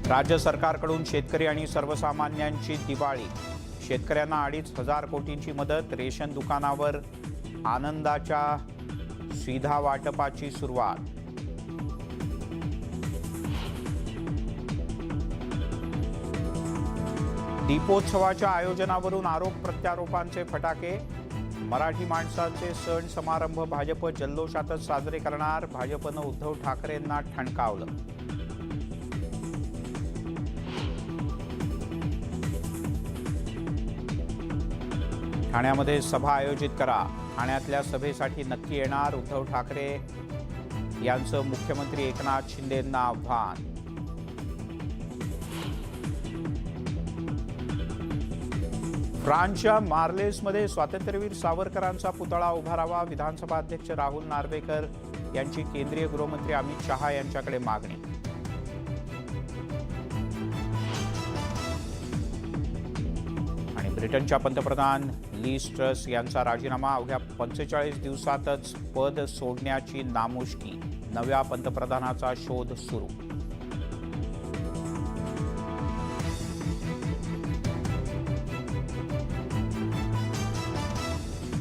राज्य सरकारकडून शेतकरी आणि सर्वसामान्यांची दिवाळी. शेतकऱ्यांना 2,500 कोटींची मदत. रेशन दुकानावर आनंदाच्या सीधा वाटपाची सुरुवात. दीपोत्सवाच्या आयोजनावरून आरोप प्रत्यारोपांचे फटाके. मराठी माणसाचे सण समारंभ भाजप जल्लोषातच साजरे करणार. भाजपनं उद्धव ठाकरेंना ठणकावलं. ठाण्यामध्ये सभा आयोजित करा. ठाण्यातल्या सभेसाठी नक्की येणार. उद्धव ठाकरे यांचं मुख्यमंत्री एकनाथ शिंदेंना आव्हान. फ्रान्सच्या मार्लेसमध्ये स्वातंत्र्यवीर सावरकरांचा पुतळा उभारावा. विधानसभा अध्यक्ष राहुल नार्वेकर यांची केंद्रीय गृहमंत्री अमित शहा यांच्याकडे मागणी. आणि ब्रिटनच्या पंतप्रधान लीज ट्रस यांचा राजीनामा. अवघ्या 45 दिवसातच पद सोडण्याची नामुष्की. नव्या पंतप्रधानाचा शोध सुरू.